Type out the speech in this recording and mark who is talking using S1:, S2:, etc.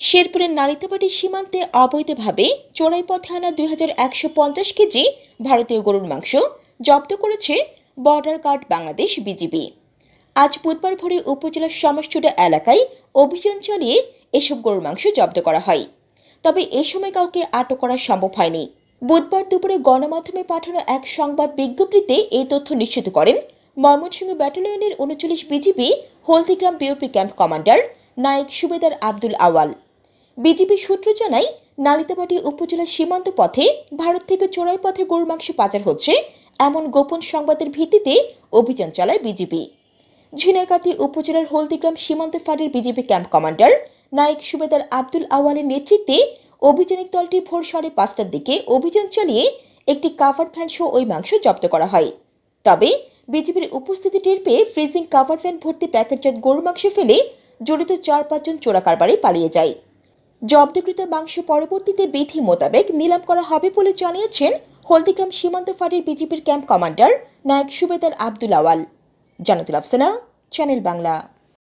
S1: শেরপুরের নালিতাবাড়ি সীমান্তে অবৈধভাবে চোরাই পথে আনা 2150 কেজি ভারতীয় গরুর মাংস জব্দ করেছে বর্ডার গার্ড বাংলাদেশ বিজিবি। আজ বুধবার ভোরে উপজেলার সমষ্টিটা এলাকায় অভিযান চালিয়ে এসব গরুর মাংস জব্দ করা হয়। তবে এ সময় কাউকে আটক করা সম্ভব হয়নি। বুধবার দুপুরে গণমাধ্যমে পাঠানো এক সংবাদ বিজ্ঞপ্তিতে এই তথ্য নিশ্চিত করেন ময়মনসিংহ ব্যাটালিয়নের 39 BGB Haldigram BOP camp commander নায়েক সুবেদার আব্দুল আওয়াল। বিজিবি সূত্র জানায়, নালিতাবাড়ি উপজেলার সীমান্ত পথে ভারত থেকে চোরাই পথে গরুর মাংস পাচার হচ্ছে এমন গোপন সংবাদের ভিত্তিতে অভিযান চালায় বিজিবি। ঝিনাইগাতী উপজেলার হলদিগ্রাম সীমান্ত ফাঁড়ির বিজিবি ক্যাম্প কমান্ডার নায়েক সুবেদার আব্দুল আওয়ালের নেতৃত্বে অভিযানিক দলটি ভোর 5:30টার দিকে অভিযান চালিয়ে একটি কাভার ভ্যান সহ ওই মাংস জব্দ করা হয়। তবে বিজিবির উপস্থিতি টের পেয়ে ফ্রিজিং কাভার ভ্যান ভর্তি প্যাকেটজাত গরুর মাংস ফেলে জড়িত 4-5 জন চোরা কারবারি পালিয়ে যায়। জব্দকৃত মাংস পরবর্তীতে বিধি মোতাবেক নিলাম করা হবে বলে জানিয়েছেন হলদিগ্রাম সীমান্ত ফাঁড়ির বিজিবির ক্যাম্প কমান্ডার নায়েক সুবেদার আব্দুল আওয়াল। জান্নাতুল আফসানা, চ্যানেল বাংলা।